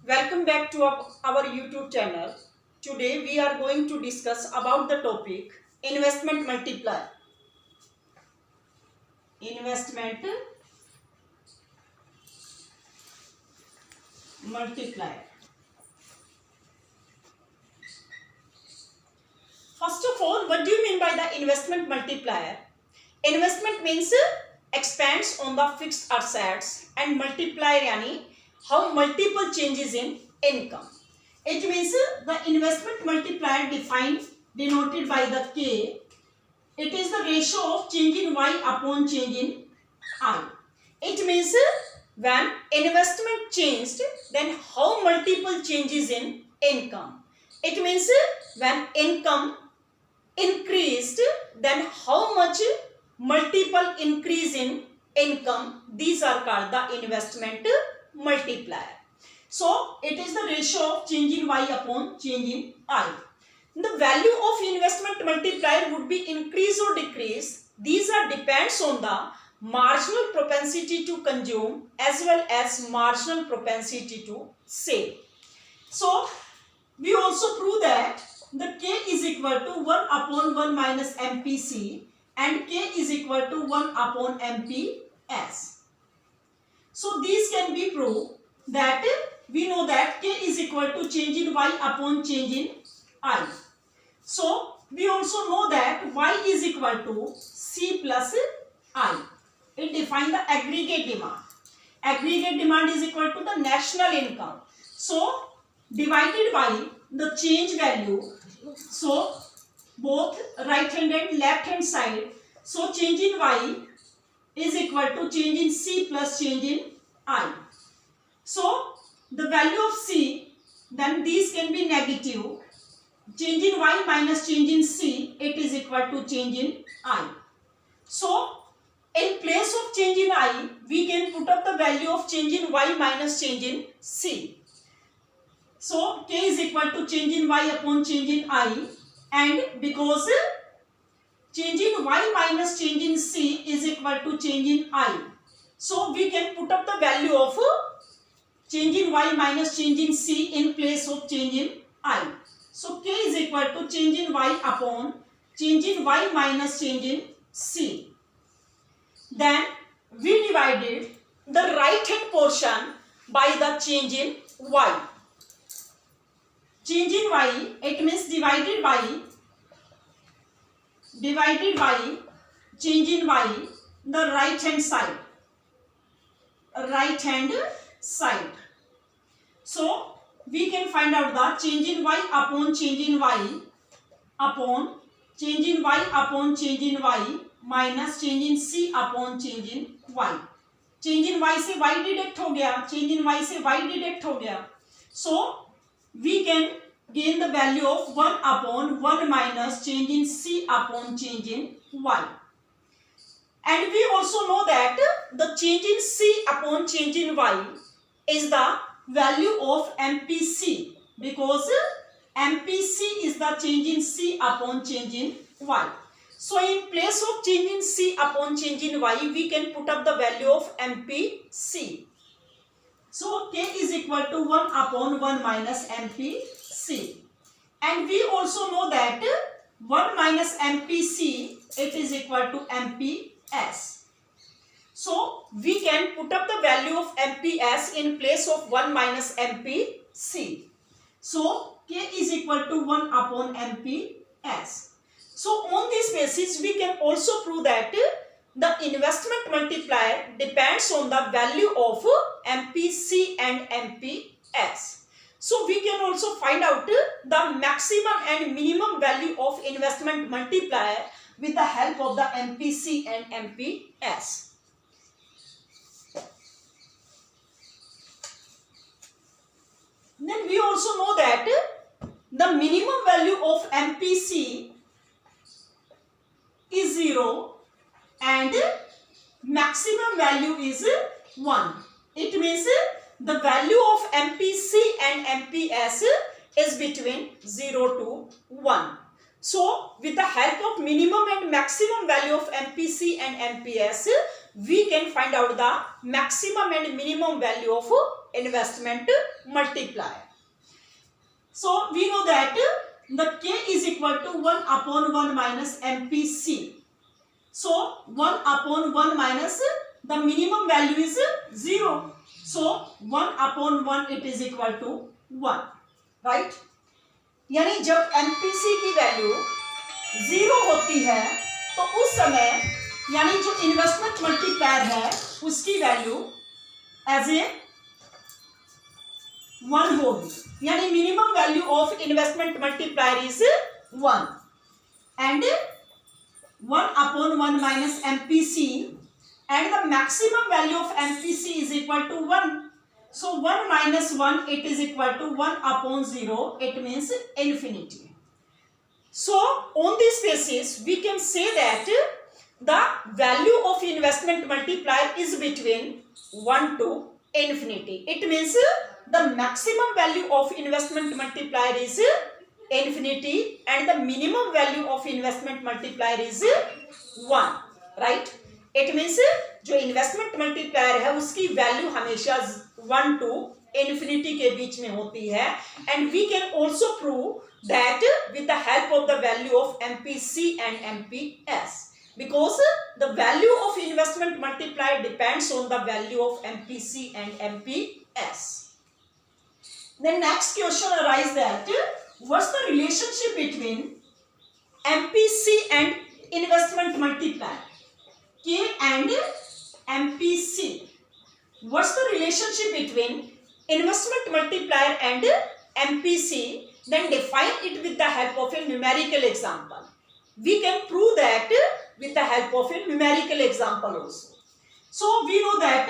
Welcome back to our YouTube channel. Today we are going to discuss about the topic investment multiplier. Investment multiplier. First of all, what do you mean by the investment multiplier? Investment means expands on the fixed assets and multiplier yani how multiple changes in income. It means the investment multiplier denoted by the K. It is the ratio of change in Y upon change in I. It means when investment changed, then how multiple changes in income. It means when income increased, then how much multiple increase in income. These are called the investment multiplier. So it is the ratio of change in Y upon change in I. The value of investment multiplier would be increase or decrease. These are depends on the marginal propensity to consume as well as marginal propensity to save. So we also prove that the K is equal to 1 upon 1 minus MPC and K is equal to 1 upon MPS. So these can be proved that we know that K is equal to change in Y upon change in I. So we also know that Y is equal to C plus I. It defines the aggregate demand. Aggregate demand is equal to the national income. So divided by the change value. So both right hand and left hand side. So change in Y is equal to change in C plus change in I. So the value of C, then these can be negative. Change in Y minus change in C, it is equal to change in I. So in place of change in I, we can put up the value of change in Y minus change in C. So K is equal to change in Y upon change in I, and because change in Y minus change in C is equal to change in I, so we can put up the value of change in Y minus change in C in place of change in I. So K is equal to change in Y upon change in Y minus change in C. Then we divided the right hand portion by the change in Y. Change in Y, it means divided by change in Y, the right hand side. Right hand side. So we can find out the change in Y upon change in Y upon change in Y upon change in Y minus change in C upon change in Y. Change in Y से Y deduct हो गया, change in Y से Y deduct हो गया. So we can gain the value of 1 upon 1 minus change in C upon change in Y. And we also know that the change in C upon change in Y is the value of MPC, because MPC is the change in C upon change in Y. So in place of change in C upon change in Y, we can put up the value of MPC. So K is equal to 1 upon 1 minus MPC. And we also know that 1 minus MPC, it is equal to MPS. So we can put up the value of MPS in place of 1 minus MPC. So K is equal to 1 upon MPS. So on this basis, we can also prove that the investment multiplier depends on the value of MPC and MPS. So we can also find out the maximum and minimum value of investment multiplier with the help of the MPC and MPS. Then we also know that the minimum value of MPC is 0 and maximum value is 1. It means the value of MPC and MPS is between 0 to 1. So with the help of minimum and maximum value of MPC and MPS, we can find out the maximum and minimum value of investment multiplier. So we know that the K is equal to 1 upon 1 minus MPC. So 1 upon 1 minus the minimum value is 0. So 1 upon 1 it is equal to 1. Right? यानी जब MPC की value 0 होती है तो उस समय यानी जो इन्वेस्टमेंट मल्टीप्लायर है उसकी वैल्यू एज ए 1 होगी, यानी minimum value of investment multiplier is 1 and 1 upon 1 minus MPC and the maximum value of MPC is equal to 1. So 1 minus 1 it is equal to 1 upon 0, it means infinity. So on this basis we can say that the value of investment multiplier is between 1 to infinity. It means the maximum value of investment multiplier is infinity and the minimum value of investment multiplier is 1. Right? It means जो investment multiplier है उसकी value हमेशा 1 to infinity के बीच में होती है and we can also prove that with the help of the value of MPC and MPS because the value of investment multiplier depends on the value of MPC and MPS. Then next question arises that what's the relationship between MPC and investment multiplier? K and MPC. What's the relationship between investment multiplier and MPC? Then define it with the help of a numerical example. We can prove that with the help of a numerical example also. So we know that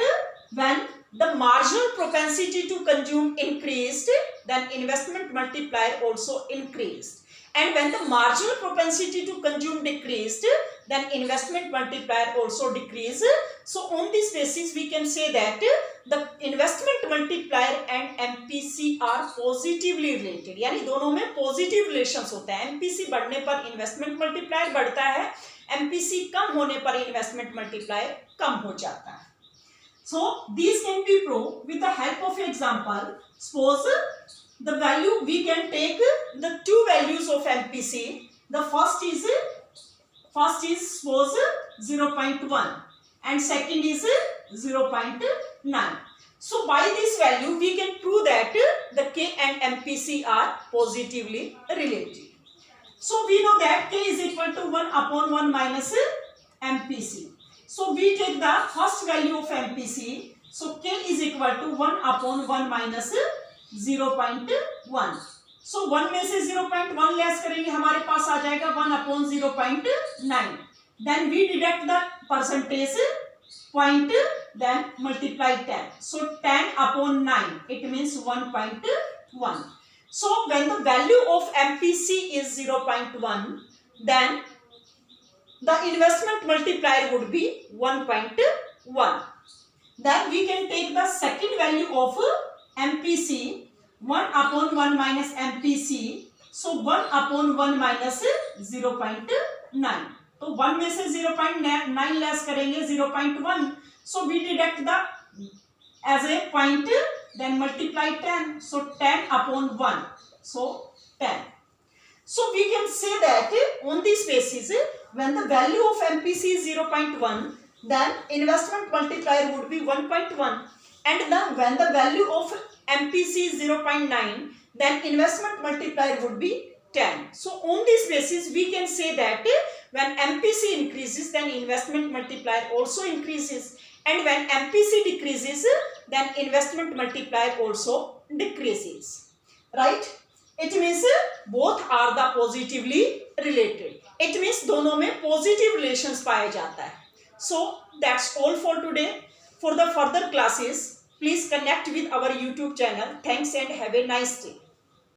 when the marginal propensity to consume increased, then investment multiplier also increased. And when the marginal propensity to consume decreased, then investment multiplier also decreased. So on this basis, we can say that the investment multiplier and MPC are positively related. यानी दोनों में positive relations होता है. MPC बढ़ने पर investment multiplier बढ़ता है, MPC कम होने पर investment multiplier कम हो जाता है. So these can be proved with the help of example. Suppose the value we can take the two values of MPC. The first is suppose 0.1 and second is 0.9. So by this value we can prove that the K and MPC are positively related. So we know that K is equal to 1 upon 1 minus MPC. So we take the first value of MPC. So K is equal to 1 upon 1 minus 0.1. So 1 में से 0.1 less करेंगे हमारे पास आ जाएगा 1 upon 0.9. Then we deduct the percentage point, then multiply 10. So 10 upon 9, it means 1.1. So when the value of MPC is 0.1, then the investment multiplier would be 1.1. Then we can take the second value of MPC, 1 upon 1 minus MPC. So 1 upon 1 minus 0.9. तो 1 में से 0.9 less करेंगे 0.1. So we deduct the as a point, then multiply 10. So 10 upon 1. So 10. So we can say that on this basis, when the value of MPC is 0.1, then investment multiplier would be 1.1. And then when the value of MPC is 0.9, then investment multiplier would be 10. So on this basis, we can say that when MPC increases, then investment multiplier also increases. And when MPC decreases, then investment multiplier also decreases. Right? It means both are the positively related. It means दोनों में positive relations पाया जाता है. So that's all for today. For the further classes, please connect with our YouTube channel. Thanks and have a nice day.